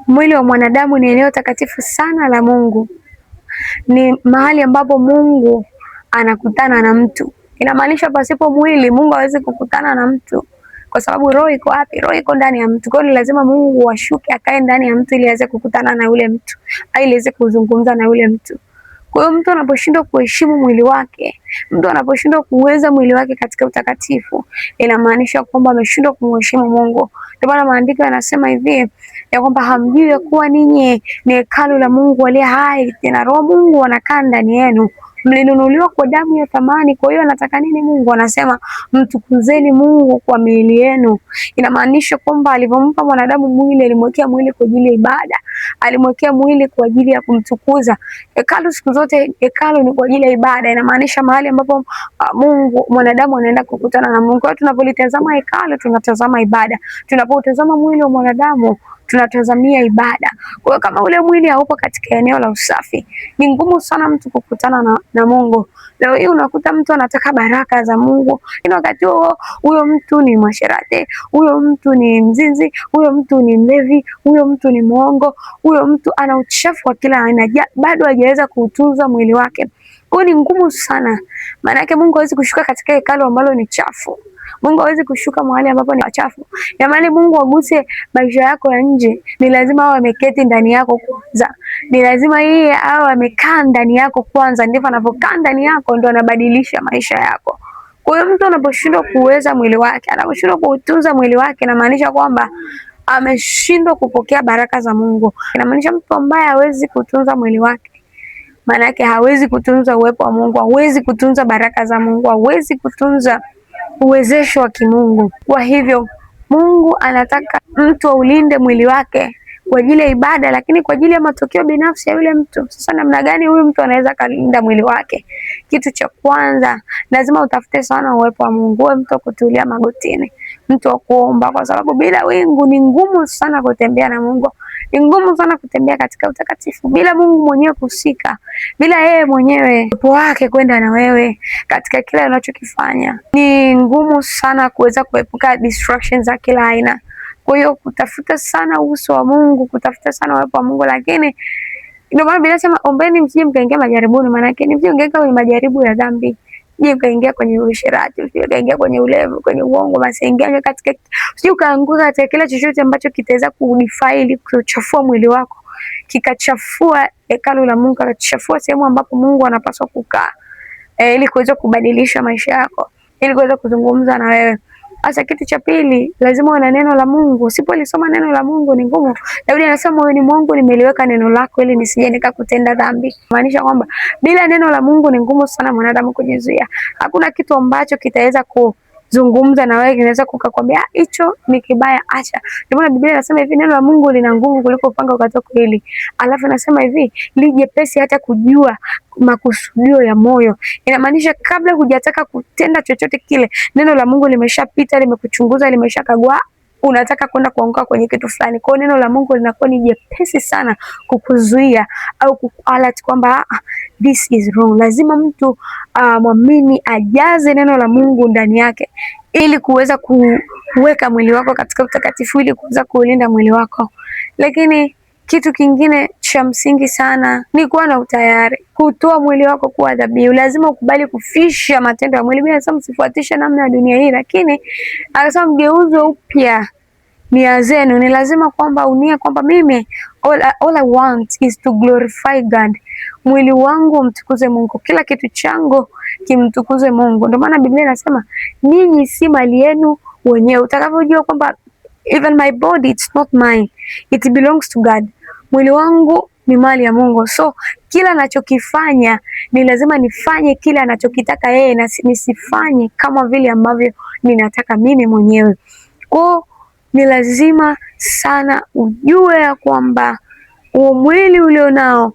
Mwili wa mwanadamu ni eneo takatifu sana la Mungu. Ni mahali ambapo Mungu anakutana na mtu. Inamaanisha pasipo mwili Mungu hawezi kukutana na mtu, kwa sababu roho iko wapi? Roho iko ndani ya mtu. Kwa hiyo lazima Mungu ashuke akae ndani ya mtu ili aweze kukutana na yule mtu, ili aweze kuzungumza na yule mtu. Kwa hiyo mtu anaposhindwa kuheshimu mwili wake, mtu anaposhindwa kuweza mwili wake katika utakatifu, inamaanisha kwamba ameshindwa kumheshimu Mungu. Ndio maana maandiko yanasema hivi ya kwamba hamjui ya kuwa ninyi ni hekalu la Mungu aliye hai, na Roho Mungu anakaa ndani yenu, mlinunuliwa kwa damu ya thamani. Kwa hiyo anataka nini Mungu? Anasema mtukuzeni Mungu kwa miili yenu. Inamaanisha kwamba alivyompa mwanadamu mwili, alimwekea mwili kwa ajili ya ibada, alimwekea mwili kwa ajili ya kumtukuza. Hekalu siku zote, hekalu ni kwa ajili ya ibada. Inamaanisha mahali ambapo Mungu, mwanadamu anaenda kukutana na Mungu. Kwa hiyo tunapolitazama hekalu tunatazama ibada, tunapotazama mwili wa mwanadamu tunatazamia ibada. Kwa hiyo kama ule mwili haupo katika eneo la usafi, ni ngumu sana mtu kukutana na Mungu. Leo hii unakuta mtu anataka baraka za Mungu, wakati huyo mtu ni mwasherati, huyo mtu ni mzinzi, huyo mtu ni mlevi, huyo mtu ni mwongo, huyo mtu ana uchafu wa kila aina, bado hajaweza kuutunza mwili wake. Kwa hiyo ni ngumu sana. Maana yake Mungu hawezi kushuka katika hekalu ambalo ni chafu. Mungu hawezi kushuka mahali ambapo ni chafu. Yaani Mungu aguse maisha yako ya nje, ni lazima awe ameketi ndani yako kwanza. Ni lazima yeye awe amekaa ndani yako kwanza, ndipo anapokaa ndani yako ndo anabadilisha maisha yako. Kwa hiyo mtu anaposhindwa kuweza mwili wake, anaposhindwa kuutunza mwili wake, inamaanisha kwamba ameshindwa kupokea baraka za Mungu. Inamaanisha mtu ambaye hawezi kutunza mwili wake, maana yake hawezi kutunza uwepo wa Mungu, hawezi kutunza baraka za Mungu, hawezi kutunza uwezesho wa kimungu. Kwa hivyo Mungu anataka mtu aulinde mwili wake kwa ajili ya ibada, lakini kwa ajili ya matokeo binafsi ya yule mtu. Sasa namna gani huyu mtu anaweza kalinda mwili wake? Kitu cha kwanza, lazima utafute sana uwepo wa Mungu. Uwe mtu wa kutulia magotini, mtu wa kuomba, kwa sababu bila wingu ni ngumu sana kutembea na Mungu. Ni ngumu sana kutembea katika utakatifu bila Mungu mwenyewe kuhusika, bila yeye mwenyewe uwepo wake kwenda na wewe katika kila unachokifanya. Ni ngumu sana kuweza kuepuka distractions za kila aina. Kwa hiyo kutafuta sana uso wa Mungu, kutafuta sana uwepo wa Mungu. Lakini ndio maana Biblia inasema ombeni msije mkaingia majaribuni, maana yake ni msije mkaingia kwenye majaribu ya dhambi. Je, ukaingia kwenye uasherati, ukaingia kwenye ulevi, kwenye uongo, masengenyo, katika sio kaanguka katika kila chochote ambacho kitaweza kudefile, kuchafua mwili wako, kikachafua hekalu la Mungu, kikachafua sehemu ambapo Mungu anapaswa kukaa, ili kuweza kubadilisha maisha yako, ili kuweza kuzungumza na wewe. Sasa kitu cha pili, lazima uwe na neno la Mungu. Usipolisoma neno la Mungu ni ngumu. Daudi anasema moyoni mwangu nimeliweka neno lako ili nisije nikakutenda dhambi. Maanisha kwamba bila neno la Mungu ni ngumu sana mwanadamu kujizuia. Hakuna kitu ambacho kitaweza kuzungumza na wewe kinaweza kukakwambia hicho ni kibaya, acha. Ndio maana Biblia inasema hivi, neno la Mungu lina nguvu kuliko upanga ukatao kuwili. Alafu inasema hivi, li jepesi hata kujua makusudio ya moyo. Inamaanisha kabla hujataka kutenda chochote kile, neno la Mungu limeshapita, limekuchunguza, limeshakagua unataka kwenda kuanguka kwenye kitu fulani. Kwa neno la Mungu linakuwa ni jepesi sana kukuzuia au kukualert kwamba this is wrong. Lazima mtu mwamini ajaze neno la Mungu ndani yake ili kuweza kuweka mwili wako katika utakatifu, ili kuweza kuulinda mwili wako. Lakini kitu kingine cha msingi sana ni kuwa na utayari kutoa mwili wako kuwa dhabihu. Lazima ukubali kufisha matendo ya mwili. Mimi nasema msifuatishe namna ya dunia hii, lakini akasema mgeuzwe upya nia zenu. Ni lazima kwamba unie kwamba mimi all I want is to glorify God. Mwili wangu mtukuze Mungu, kila kitu changu kimtukuze Mungu. Ndio maana Biblia inasema ninyi si mali yenu wenyewe. Utakavyojua kwamba even my body it's not mine, it belongs to God. Mwili wangu ni mali ya Mungu. So kila anachokifanya ni lazima nifanye kile anachokitaka yeye, na nisifanye kama vile ambavyo ninataka mimi mwenyewe. Kwa ni lazima sana ujue ya kwamba mwili ulionao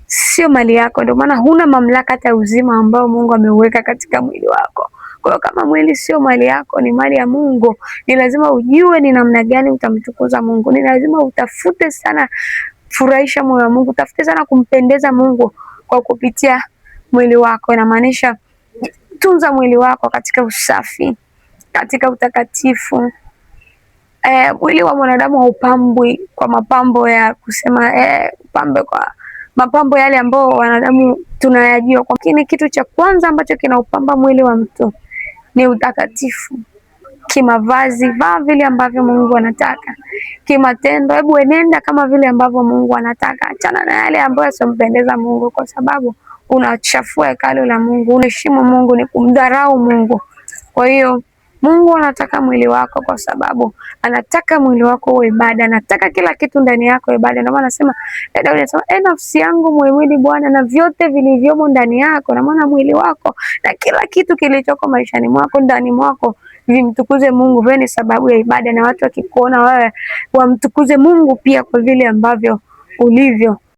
sio mali yako. Ndio maana huna mamlaka hata uzima ambao Mungu ameuweka katika mwili wako. Kwa hiyo kama mwili sio mali yako, ni mali ya Mungu, ni lazima ujue ni namna gani utamtukuza Mungu. Ni lazima utafute sana furahisha moyo wa Mungu, utafute sana kumpendeza Mungu kwa kupitia mwili wako. Inamaanisha tunza mwili wako katika usafi, katika utakatifu. Mwili wa mwanadamu haupambwi kwa mapambo ya kusema upambe kwa mapambo yale ambao wanadamu tunayajua, lakini kitu cha kwanza ambacho kinaupamba mwili wa mtu ni utakatifu. Kimavazi, vaa vile ambavyo Mungu anataka. Kimatendo, hebu enenda kama vile ambavyo Mungu anataka. Achana na yale ambayo yasiompendeza Mungu, kwa sababu unachafua hekalu la Mungu. Unaheshimu Mungu ni kumdharau Mungu. Kwa hiyo Mungu anataka mwili wako, kwa sababu anataka mwili wako uwe ibada. Anataka kila kitu ndani yako ibada. Ndio maana nasema Daudi anasema nafsi yangu muhimidi Bwana na vyote vilivyomo ndani yako, na maana mwili wako na kila kitu kilichoko maishani mwako, ndani mwako, vimtukuze Mungu. Wewe ni sababu ya ibada, na watu wakikuona wewe wamtukuze Mungu pia kwa vile ambavyo ulivyo.